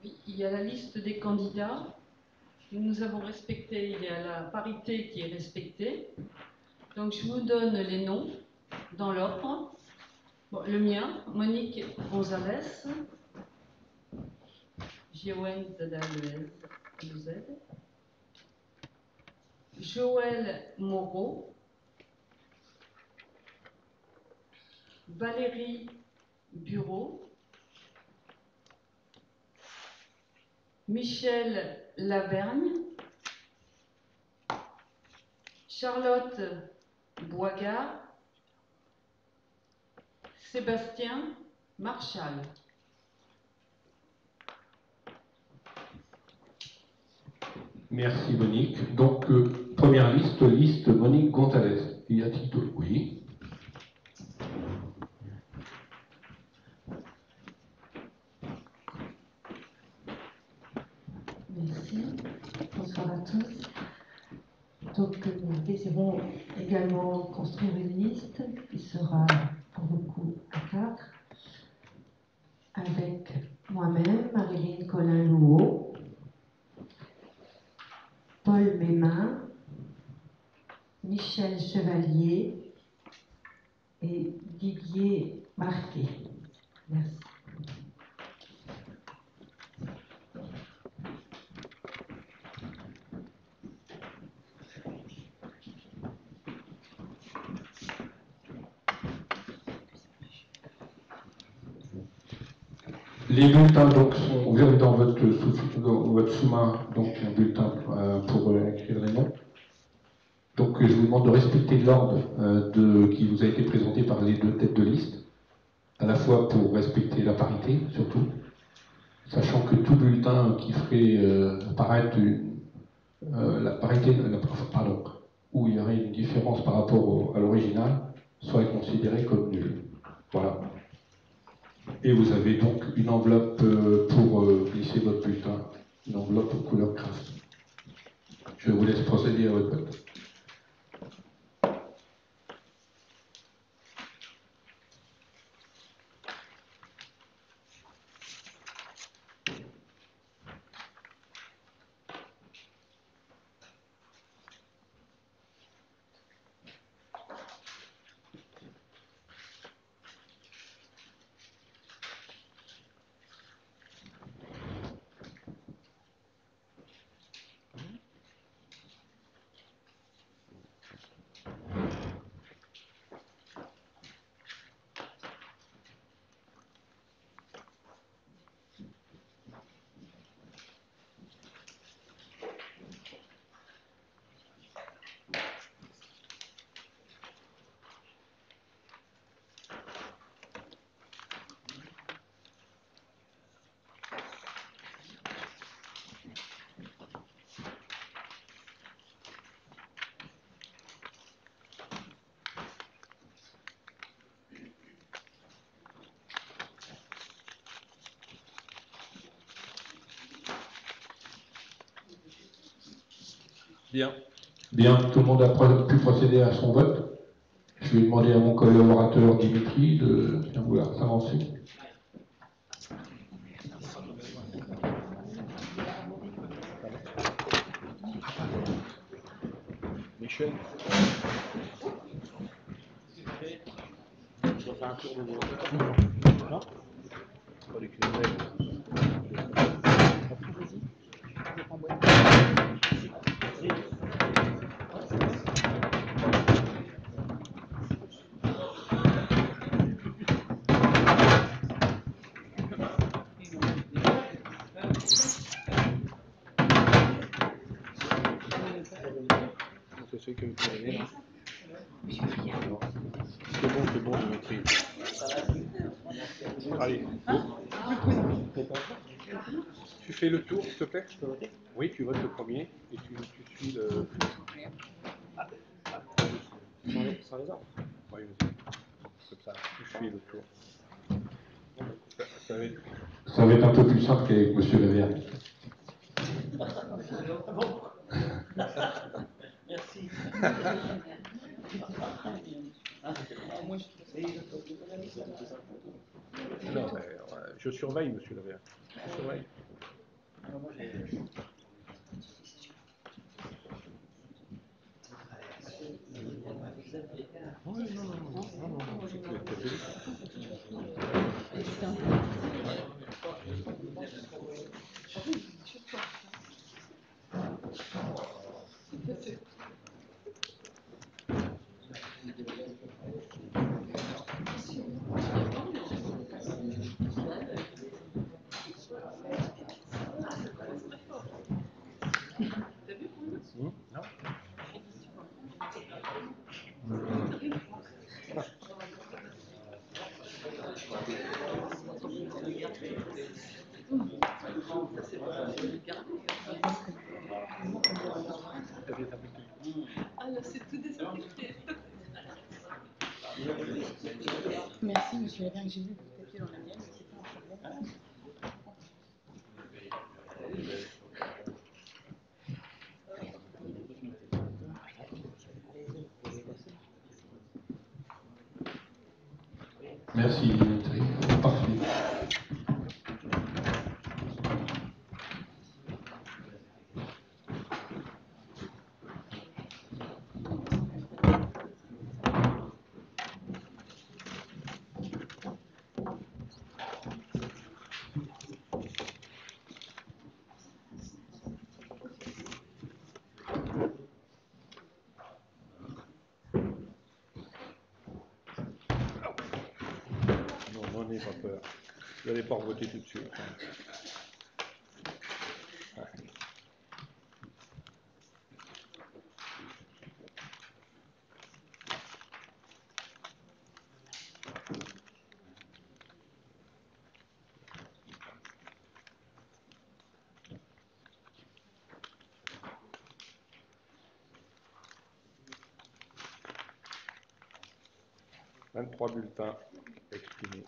Oui, il y a la liste des candidats. Nous avons respecté, il y a la parité qui est respectée. Donc je vous donne les noms dans l'ordre. Bon, le mien, Monique Gonzalez, Joël Z. Joël Moreau, Valérie Bureau, Michel Lavergne, Charlotte Boigard, Sébastien Marchal. Merci Monique. Donc, première liste Monique Gonzalez. Y a-t-il tout? Oui. Merci. Bonsoir à tous. Donc, nous désirons également construire une liste qui sera pour le coup à 4, avec moi-même, Marilyn Colin-Louot, Paul Mémin, Michel Chevalier et Didier Marquet. Merci. Les bulletins donc sont ouverts dans votre sous-main, donc un bulletin pour écrire les noms. Donc je vous demande de respecter l'ordre qui vous a été présenté par les 2 têtes de liste, à la fois pour respecter la parité surtout, sachant que tout bulletin qui ferait apparaître la parité, pardon, où il y aurait une différence par rapport à l'original soit considéré comme nul. Voilà. Et vous avez donc une enveloppe pour glisser votre bulletin, une enveloppe couleur craft. Je vous laisse procéder à votre vote. Bien. Bien, tout le monde a pu procéder à son vote. Je vais demander à mon collaborateur Dimitri de bien vouloir s'avancer. Michel. Je dois faire un tour de vote. Non? Pas les criminels. C'est celui qui veut plus aller, là. C'est bon, Dimitri. Allez, go. Tu fais le tour, s'il te plaît? Oui, tu votes le premier et tu suis le. Sans les ordres? Oui, vas-y. Comme ça, tu suis le tour. Ça va être un peu plus simple qu'avec M. Lavergne. Merci. Non, mais, je surveille, monsieur le maire. Je surveille. Oui, non, c'est que t'as fait. Non. Merci, monsieur Lavergne, j'ai vu que vous étiez dans la mienne, mais c'est pas un problème. Merci, Dimitri. Parfait. Non, n'ayez pas peur. Vous n'allez pas voter tout de suite. Ouais. 23 bulletins exprimés.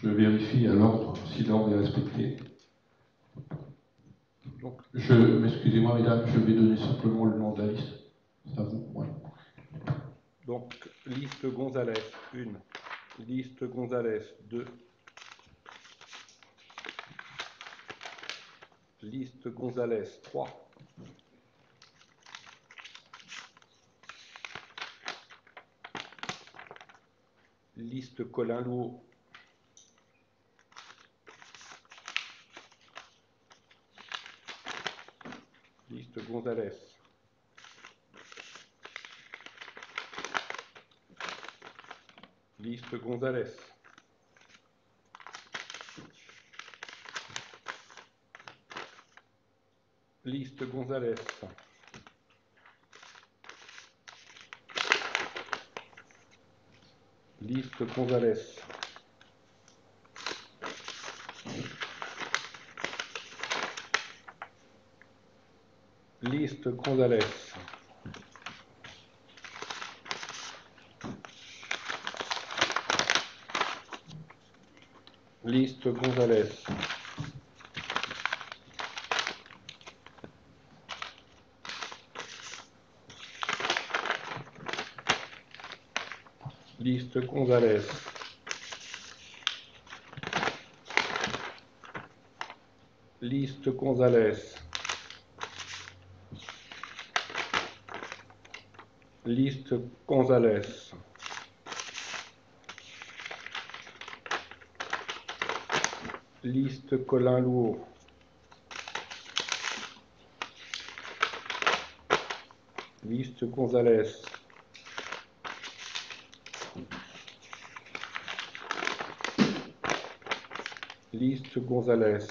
Je vérifie à l'ordre si l'ordre est respecté. Donc, excusez-moi mesdames, je vais donner simplement le nom de la liste. C'est à vous. Ouais. Donc, liste Gonzalez, 1. Liste Gonzalez, 2. Liste Gonzalez, 3. Liste Colin-Louot. Liste Gonzalez. Liste Gonzalez. Liste Gonzalez. Liste Gonzalez. Liste Gonzalez. Liste Gonzalez. Liste Gonzalez. Liste Gonzalez. Liste Gonzalez. Liste Colin-Louot. Liste Gonzalez. Liste Gonzalez.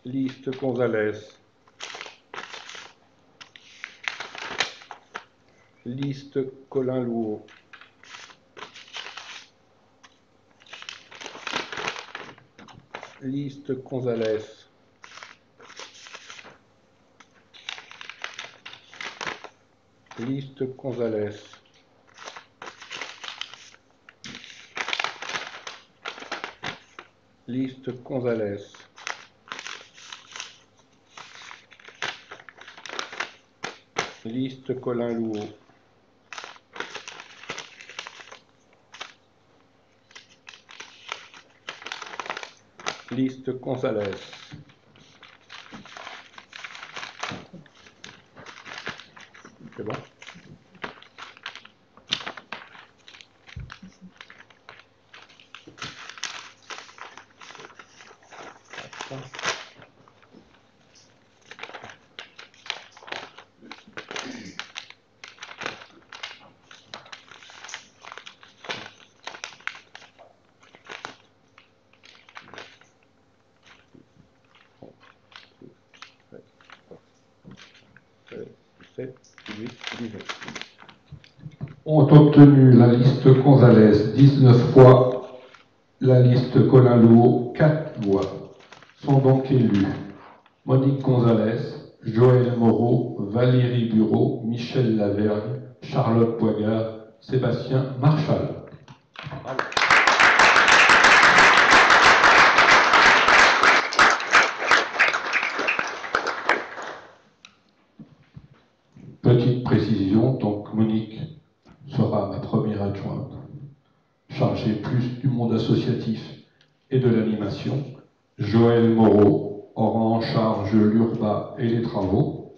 Liste Gonzalez. Liste Colin-Louot. Liste Gonzalez. Liste Gonzalez. Liste Gonzalez. Liste Colin-Louot. Liste Gonzalez. C'est bon? Ont obtenu la liste Gonzalez 19 fois, la liste Colin-Louot 4 voix. Sont donc élus Monique Gonzalez, Joël Moreau, Valérie Bureau, Michel Lavergne, Charlotte Boigard, Sébastien Marchal. Petite précision, donc Monique sera ma première adjointe, chargée plus du monde associatif et de l'animation. Joël Moreau aura en charge l'urba et les travaux.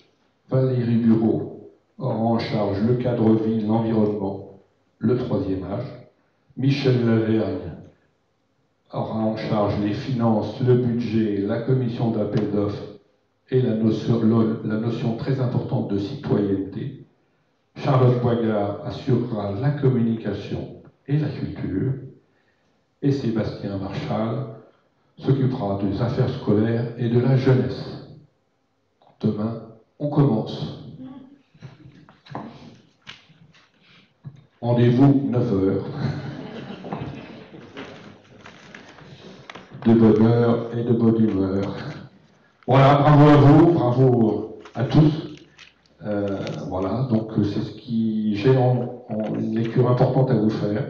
Valérie Bureau aura en charge le cadre vie, l'environnement, le troisième âge. Michel Lavergne aura en charge les finances, le budget, la commission d'appel d'offres et la notion très importante de citoyenneté. Charlotte Boigard assurera la communication et la culture. Et Sébastien Marchal s'occupera des affaires scolaires et de la jeunesse. Demain, on commence. Rendez-vous 9 heures. De bonne heure et de bonne humeur. Voilà, bravo à vous, bravo à tous. Voilà, donc c'est ce qui j'ai en une lecture importante à vous faire.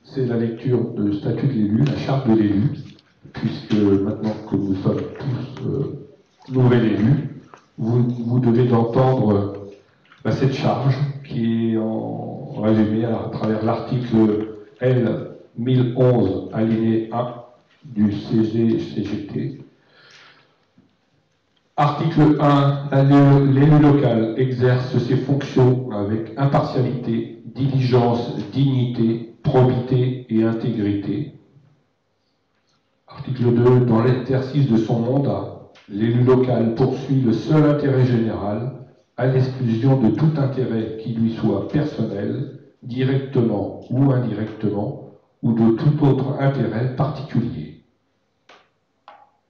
C'est la lecture de statut de l'élu, la charte de l'élu, puisque maintenant que nous sommes tous nouvel élus, vous devez entendre cette charge qui est en résumé à travers l'article L 1011 alinéa 1 du CGT. Article 1. L'élu local exerce ses fonctions avec impartialité, diligence, dignité, probité et intégrité. Article 2. Dans l'exercice de son mandat, l'élu local poursuit le seul intérêt général, à l'exclusion de tout intérêt qui lui soit personnel, directement ou indirectement, ou de tout autre intérêt particulier.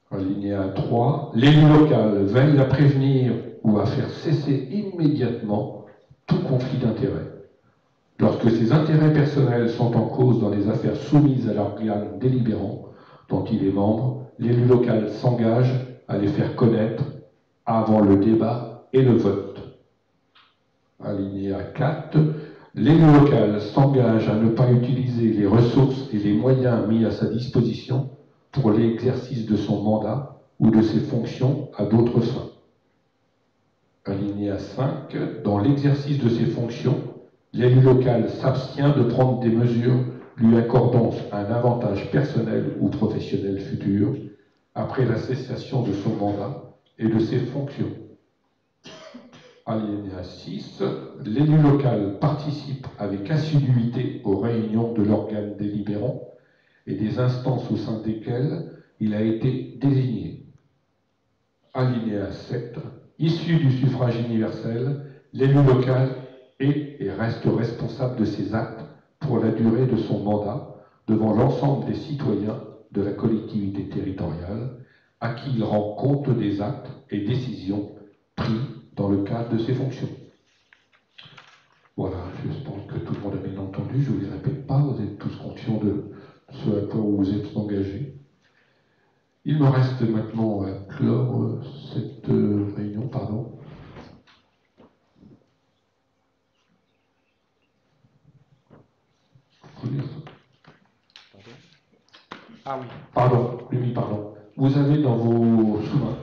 Alinéa 3. L'élu local veille à prévenir ou à faire cesser immédiatement tout conflit d'intérêts. Lorsque ses intérêts personnels sont en cause dans les affaires soumises à l'organe délibérant dont il est membre, l'élu local s'engage à les faire connaître avant le débat et le vote. Alinéa 4. L'élu local s'engage à ne pas utiliser les ressources et les moyens mis à sa disposition pour l'exercice de son mandat ou de ses fonctions à d'autres fins. Alinéa 5. Dans l'exercice de ses fonctions, l'élu local s'abstient de prendre des mesures lui accordant un avantage personnel ou professionnel futur après la cessation de son mandat et de ses fonctions. Alinéa 6. L'élu local participe avec assiduité aux réunions de l'organe délibérant et des instances au sein desquelles il a été désigné. Alinéa 7. Issu du suffrage universel, l'élu local est et reste responsable de ses actes pour la durée de son mandat devant l'ensemble des citoyens de la collectivité territoriale à qui il rend compte des actes et décisions pris dans le cadre de ses fonctions. Voilà, j'espère que tout le monde a bien entendu, je ne vous les répète pas, vous êtes tous conscients de ce à quoi vous êtes engagés. Il me reste maintenant à clore cette réunion, pardon. Ah oui. Pardon, oui, pardon. Vous avez dans vos sous-mains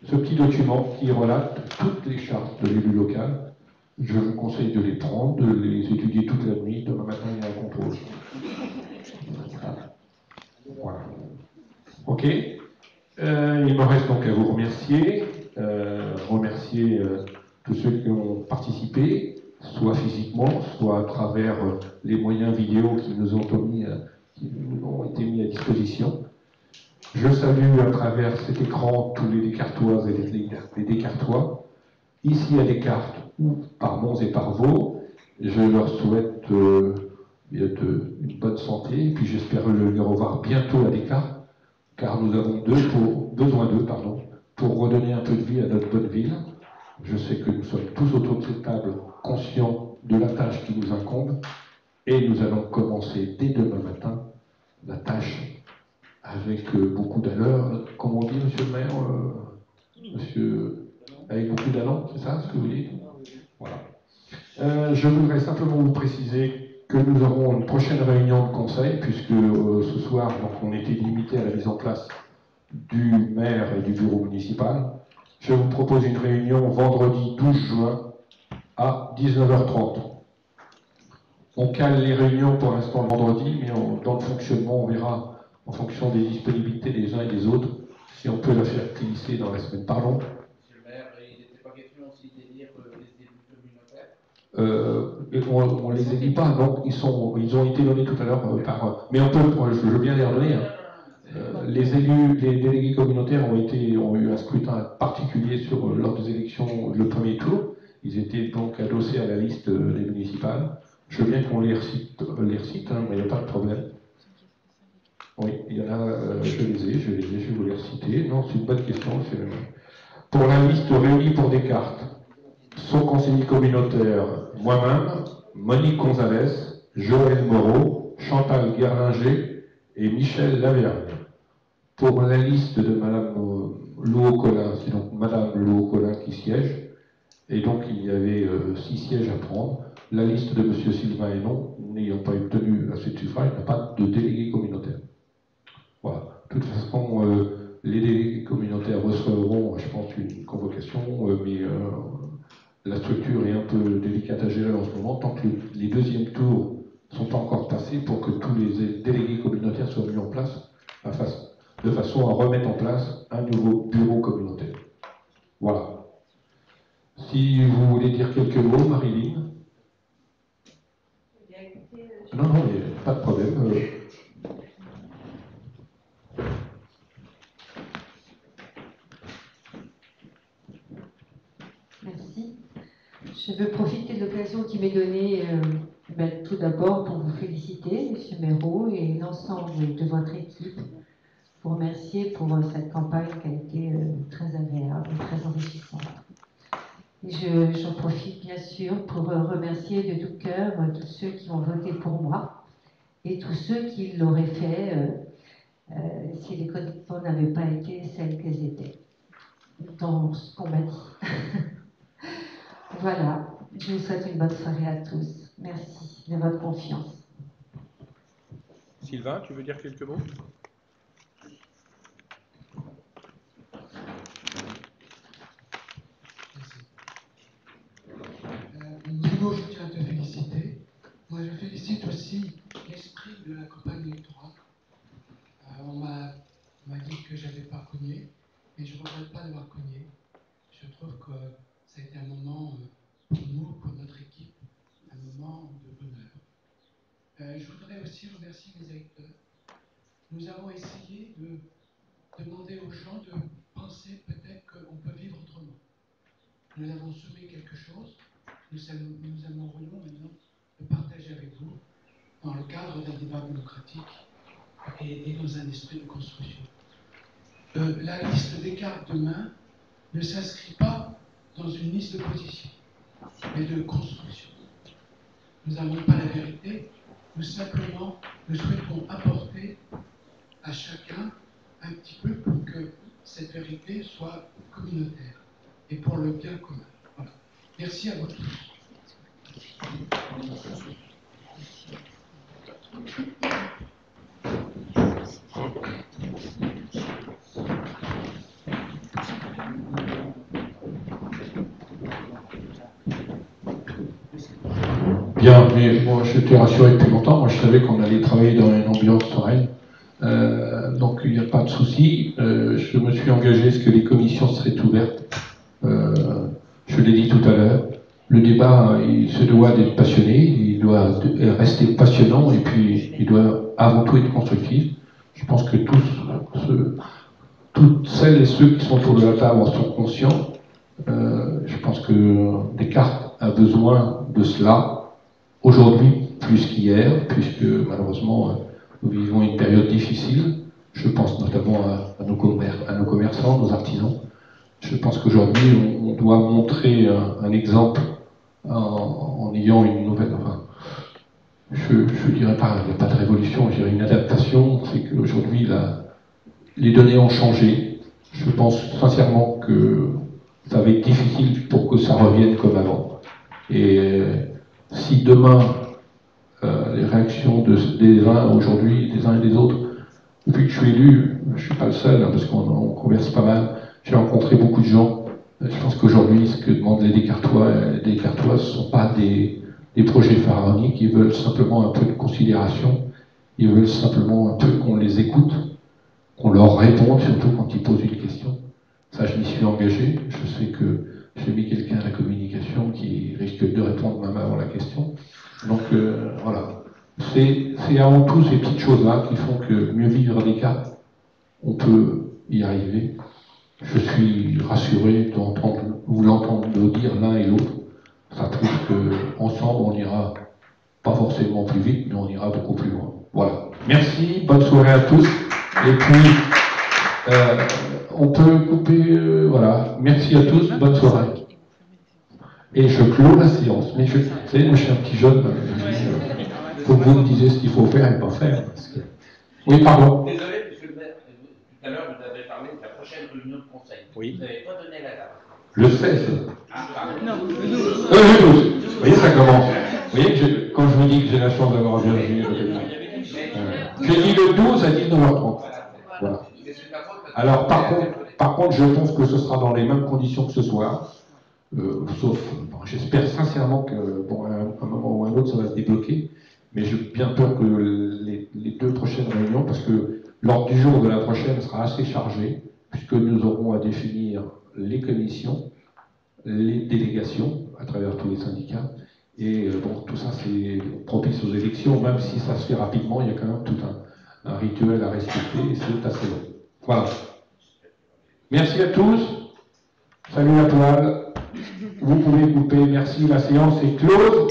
ce petit document qui relate toutes les chartes de l'élu local. Je vous conseille de les prendre, de les étudier toute la nuit. Demain matin, il y a un contrôle. Voilà. Ok. Il me reste donc à vous remercier. Remercier tous ceux qui ont participé, soit physiquement, soit à travers les moyens vidéo qui nous ont été mis à disposition. Je salue à travers cet écran tous les Descartoises et les Descartois, ici à Descartes ou par Mons et par Vaux. Je leur souhaite une bonne santé, et puis j'espère les revoir bientôt à Descartes, car nous avons besoin d'eux pour redonner un peu de vie à notre bonne ville. Je sais que nous sommes tous autour de cette table conscients de la tâche qui nous incombe, et nous allons commencer dès demain matin la tâche avec beaucoup d'allure. Comment on dit, monsieur le maire monsieur, avec beaucoup d'allant, c'est ça ce que vous dites? Voilà. Je voudrais simplement vous préciser que nous aurons une prochaine réunion de conseil, puisque ce soir, donc, on était limité à la mise en place du maire et du bureau municipal. Je vous propose une réunion vendredi 12 juin à 19h30. On cale les réunions pour l'instant le vendredi, mais dans le fonctionnement, on verra en fonction des disponibilités des uns et des autres si on peut la faire glisser dans la semaine. Pardon? Monsieur le maire, il n'était pas question aussi d'élire les élus communautaires? On les élit pas, donc ils ont été donnés tout à l'heure par... Mais on peut, je veux bien les redonner. Les élus, les délégués communautaires ont eu un scrutin particulier lors des élections, le premier tour. Ils étaient donc adossés à la liste des municipales. Je veux bien qu'on les recite, mais il n'y a pas de problème. Oui, il y en a, je vais vous les reciter. Non, c'est une bonne question. Pour la liste réunie pour Descartes, son conseiller communautaire, moi-même, Monique Gonzalez, Joël Moreau, Chantal Guerlinger et Michel Lavergne. Pour la liste de Madame Louot-Collin, c'est donc Madame Louot-Collin qui siège, et donc il y avait 6 sièges à prendre. La liste de Monsieur Sylvain Hénon, n'ayant pas obtenu assez de suffrages, n'a pas de délégué communautaire. Voilà. De toute façon, les délégués communautaires recevront, je pense, une convocation, mais la structure est un peu délicate à gérer en ce moment, tant que les deuxièmes tours ne sont pas encore passés pour que tous les délégués communautaires soient mis en place, de façon à remettre en place un nouveau bureau communautaire. Voilà. Si vous voulez dire quelques mots, Marilyn. Non, non, il n'y a pas de problème. Merci. Je veux profiter de l'occasion qui m'est donnée tout d'abord pour vous féliciter, M. Méraud, et l'ensemble de votre équipe, vous remercier pour cette campagne qui a été très agréable, très enrichissante. J'en profite bien sûr pour remercier de tout cœur tous ceux qui ont voté pour moi et tous ceux qui l'auraient fait si les conditions n'avaient pas été celles qu'elles étaient, dans ce qu'on m'a dit. Voilà, je vous souhaite une bonne soirée à tous. Merci de votre confiance. Sylvain, tu veux dire quelques mots? Bruno, je tiens à te féliciter. Moi, je félicite aussi l'esprit de la campagne électorale. On m'a dit que j'avais pas cogné, et je ne regrette pas d'avoir cogné. Je trouve que ça a été un moment pour nous, pour notre équipe, un moment de bonheur. Je voudrais aussi remercier les électeurs. Nous avons essayé de demander aux gens de penser peut-être qu'on peut vivre autrement. Nous avons semé quelque chose. Nous aimerions maintenant le partager avec vous dans le cadre d'un débat démocratique et dans un esprit de construction. La liste des cartes demain ne s'inscrit pas dans une liste de position, mais de construction. Nous n'avons pas la vérité, nous souhaitons apporter à chacun un petit peu pour que cette vérité soit communautaire et pour le bien commun. Voilà. Merci à vous tous. Bien, mais moi j'étais rassuré depuis longtemps. Moi je savais qu'on allait travailler dans une ambiance sereine. Donc il n'y a pas de souci. Je me suis engagé à ce que les commissions seraient ouvertes. Je l'ai dit tout à l'heure. Le débat, il se doit d'être passionné, il doit rester passionnant et puis il doit avant tout être constructif. Je pense que toutes celles et ceux qui sont autour de la table en sont conscients. Je pense que Descartes a besoin de cela aujourd'hui plus qu'hier, puisque malheureusement nous vivons une période difficile. Je pense notamment à nos commerçants, nos artisans. Je pense qu'aujourd'hui on doit montrer un exemple en ayant une nouvelle. Enfin, je dirais pas, il n'y a pas de révolution, je dirais une adaptation. C'est qu'aujourd'hui les données ont changé. Je pense sincèrement que ça va être difficile pour que ça revienne comme avant. Et si demain, les réactions des uns aujourd'hui, des uns et des autres, depuis que je suis élu, je ne suis pas le seul, parce qu'on converse pas mal, j'ai rencontré beaucoup de gens. Je pense qu'aujourd'hui, ce que demandent les Descartois, ce ne sont pas des projets pharaoniques, ils veulent simplement un peu de considération, ils veulent simplement un peu qu'on les écoute, qu'on leur réponde, surtout quand ils posent une question. Ça, je m'y suis engagé. Je sais que j'ai mis quelqu'un à la communication qui risque de répondre même avant la question. Donc, voilà. C'est avant tout ces petites choses-là qui font que mieux vivre Descartes, on peut y arriver. Je suis rassuré d'entendre, vous l'entendre le dire l'un et l'autre. Ça prouve qu'ensemble, on ira pas forcément plus vite, mais on ira beaucoup plus loin. Voilà. Merci, bonne soirée à tous. Et puis, on peut couper, voilà. Merci à tous, bonne soirée. Et je clôt la séance. Mais vous savez, moi je suis un petit jeune, il faut que vous me disiez ce qu'il faut faire et pas faire. Parce que... Oui, pardon. Désolé, monsieur le maire, tout à l'heure vous avez parlé de la prochaine réunion de conseil. Oui. Vous n'avez pas donné la date. Le 16. Ah, pardon. Non, le 12. Le 12. Vous voyez, ça commence. Vous voyez, quand je vous dis que j'ai la chance d'avoir Virginie, j'ai dit le 12 à 19h30. Voilà. Alors, par contre, je pense que ce sera dans les mêmes conditions que ce soir. Sauf, bon, j'espère sincèrement que, bon, à un moment ou à un autre, ça va se débloquer. Mais j'ai bien peur que les deux prochaines réunions, parce que l'ordre du jour de la prochaine sera assez chargé, puisque nous aurons à définir les commissions, les délégations, à travers tous les syndicats. Et bon, tout ça, c'est propice aux élections, même si ça se fait rapidement, il y a quand même tout un rituel à respecter, et c'est assez long. Voilà. Merci à tous. Salut la toile. Vous pouvez couper. Merci. La séance est close.